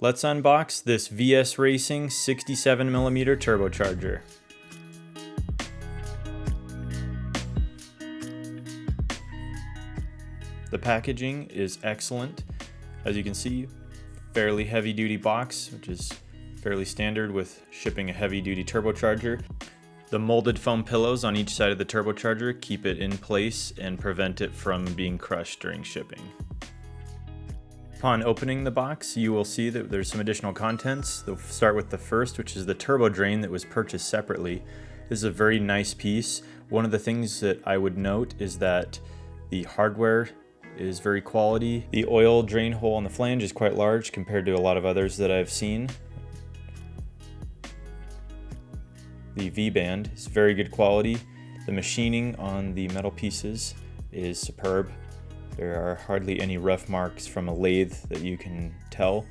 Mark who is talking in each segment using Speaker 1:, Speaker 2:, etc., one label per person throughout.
Speaker 1: Let's unbox this VSRacing 67mm turbocharger. The packaging is excellent. As you can see, fairly heavy duty box, which is fairly standard with shipping a heavy duty turbocharger. The molded foam pillows on each side of the turbocharger keep it in place and prevent it from being crushed during shipping. Upon opening the box, you will see that there's some additional contents. We'll start with the first, which is the turbo drain that was purchased separately. This is a very nice piece. One of the things that I would note is that the hardware is very quality. The oil drain hole on the flange is quite large compared to a lot of others that I've seen. The V-band is very good quality. The machining on the metal pieces is superb. There are hardly any rough marks from a lathe that you can tell.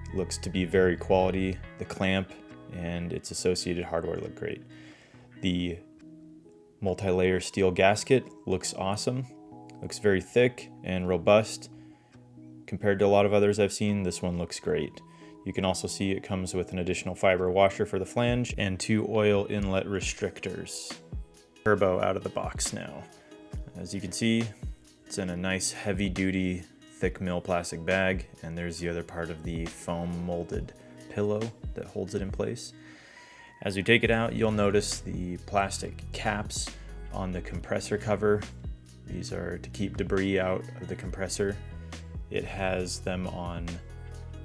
Speaker 1: It looks to be very quality. The clamp and its associated hardware look great. The multi-layer steel gasket looks awesome. Looks very thick and robust. Compared to a lot of others I've seen, this one looks great. You can also see it comes with an additional fiber washer for the flange and 2 oil inlet restrictors. Turbo out of the box now. As you can see, it's in a nice heavy duty thick mill plastic bag, and there's the other part of the foam molded pillow that holds it in place. As we take it out, you'll notice the plastic caps on the compressor cover. These are to keep debris out of the compressor. It has them on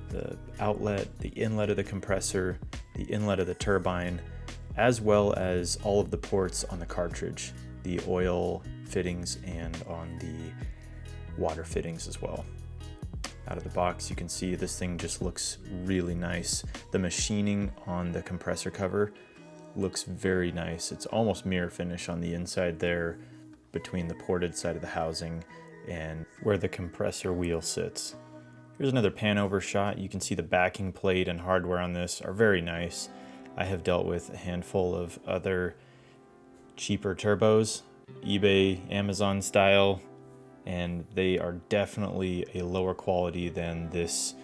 Speaker 1: the outlet, the inlet of the compressor, the inlet of the turbine, as well as all of the ports on the cartridge, the oil fittings and on the water fittings as well. Out of the box, you can see this thing just looks really nice. The machining on the compressor cover looks very nice. It's almost mirror finish on the inside there between the ported side of the housing and where the compressor wheel sits. Here's another pan over shot. You can see the backing plate and hardware on this are very nice. I have dealt with a handful of other cheaper turbos, eBay, Amazon style, and they are definitely a lower quality than this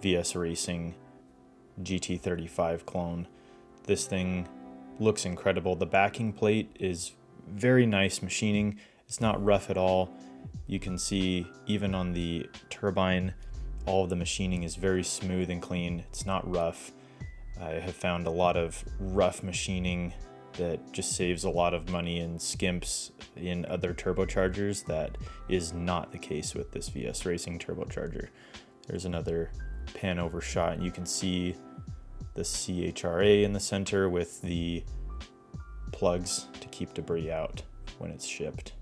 Speaker 1: VSRacing GT35 clone. This thing looks incredible. The backing plate is very nice machining. It's not rough at all. You can see even on the turbine, all of the machining is very smooth and clean. It's not rough. I have found a lot of rough machining that just saves a lot of money and skimps in other turbochargers. That is not the case with this VSRacing turbocharger. There's another pan over shot. You can see the CHRA in the center with the plugs to keep debris out when it's shipped.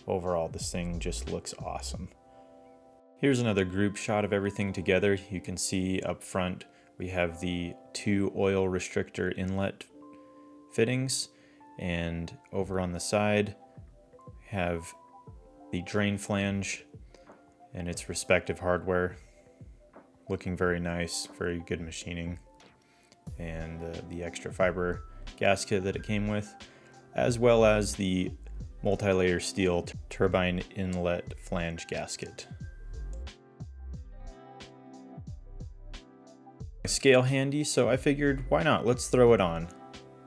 Speaker 1: Overall, this thing just looks awesome. Here's another group shot of everything together. You can see up front we have the 2 oil restrictor inlet fittings, and over on the side we have the drain flange and its respective hardware. Looking very nice, very good machining, and the extra fiber gasket that it came with, as well as the multi-layer steel turbine inlet flange gasket. Scale handy, so I figured why not, let's throw it on.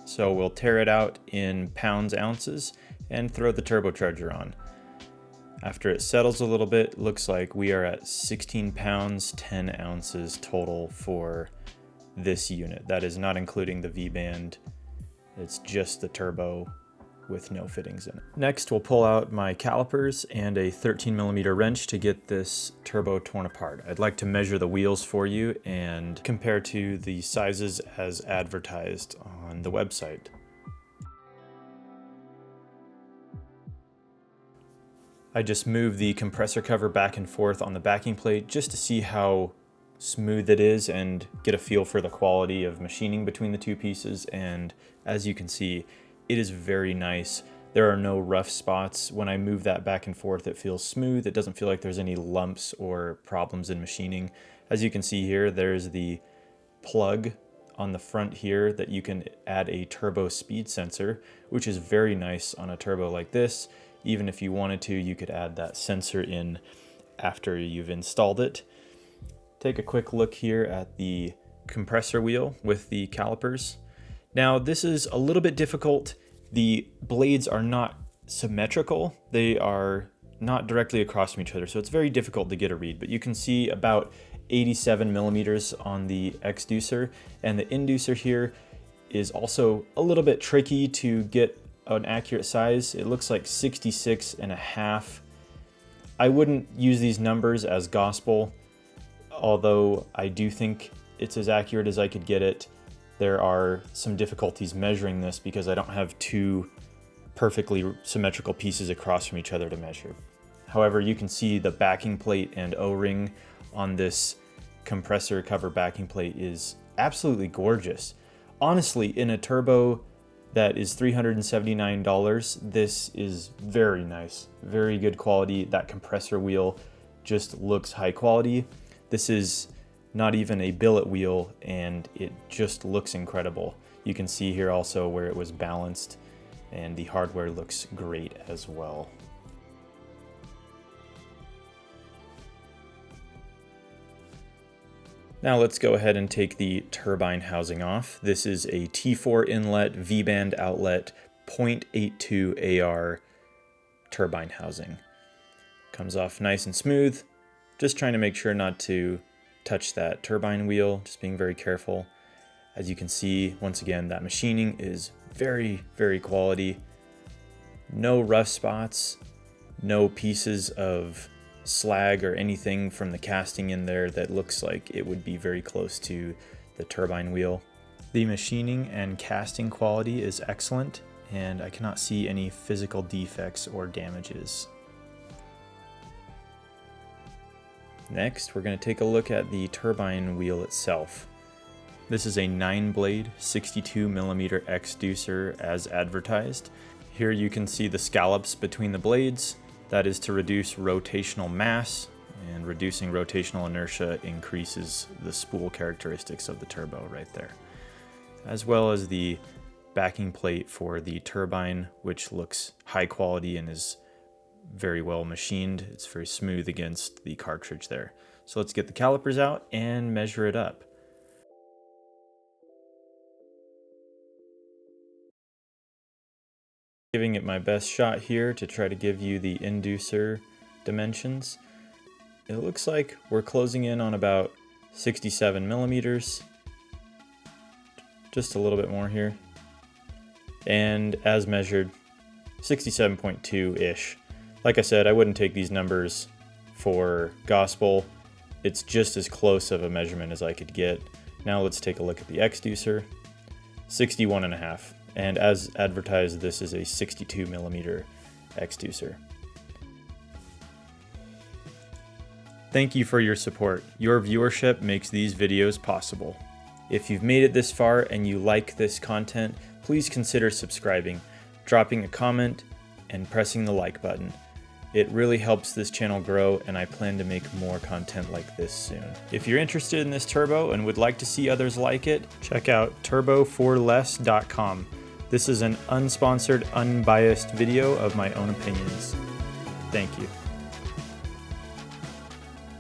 Speaker 1: So we'll tear it out in pounds, ounces, and throw the turbocharger on. After it settles a little bit, looks like we are at 16 pounds, 10 ounces total for this unit. That is not including the V-band. It's just the turbo with no fittings in it. Next, we'll pull out my calipers and a 13mm wrench to get this turbo torn apart. I'd like to measure the wheels for you and compare to the sizes as advertised on the website. I just move the compressor cover back and forth on the backing plate just to see how smooth it is and get a feel for the quality of machining between the two pieces. And as you can see, it is very nice. There are no rough spots. When I move that back and forth, it feels smooth. It doesn't feel like there's any lumps or problems in machining. As you can see here, there's the plug on the front here that you can add a turbo speed sensor, which is very nice on a turbo like this. Even if you wanted to, you could add that sensor in after you've installed it. take a quick look here at the compressor wheel with the calipers. Now this is a little bit difficult. The blades are not symmetrical. They are not directly across from each other, so it's very difficult to get a read, but you can see about 87 millimeters on the exducer, and the inducer here is also a little bit tricky to get an accurate size. It looks like 66.5. I wouldn't use these numbers as gospel, although I do think it's as accurate as I could get it. There are some difficulties measuring this because I don't have two perfectly symmetrical pieces across from each other to measure. However, you can see the backing plate and O-ring on this compressor cover backing plate is absolutely gorgeous. Honestly, in a turbo that is $379, this is very nice, very good quality. That compressor wheel just looks high quality. This is not even a billet wheel, and it just looks incredible. You can see here also where it was balanced, and the hardware looks great as well. Now let's go ahead and take the turbine housing off. This is a T4 inlet V-band outlet 0.82 AR turbine housing. Comes off nice and smooth. Just trying to make sure not to touch that turbine wheel, just being very careful. As you can see, once again, that machining is very, very quality. No rough spots, no pieces of slag or anything from the casting in there that looks like it would be very close to the turbine wheel. The machining and casting quality is excellent, and I cannot see any physical defects or damages. Next, we're going to take a look at the turbine wheel itself. This is a 9-blade 62mm exducer as advertised. Here you can see the scallops between the blades. That is to reduce rotational mass, and reducing rotational inertia increases the spool characteristics of the turbo right there. As well as the backing plate for the turbine, which looks high quality and is very well machined. It's very smooth against the cartridge there. So let's get the calipers out and measure it up. Giving it my best shot here to try to give you the inducer dimensions. It looks like we're closing in on about 67 millimeters. Just a little bit more here. And as measured, 67.2-ish. Like I said, I wouldn't take these numbers for gospel. It's just as close of a measurement as I could get. Now let's take a look at the exducer. 61.5. And as advertised, this is a 62mm exducer. Thank you for your support. Your viewership makes these videos possible. If you've made it this far and you like this content, please consider subscribing, dropping a comment, and pressing the like button. It really helps this channel grow, and I plan to make more content like this soon. If you're interested in this turbo and would like to see others like it, check out turboforless.com. This is an unsponsored, unbiased video of my own opinions. Thank you.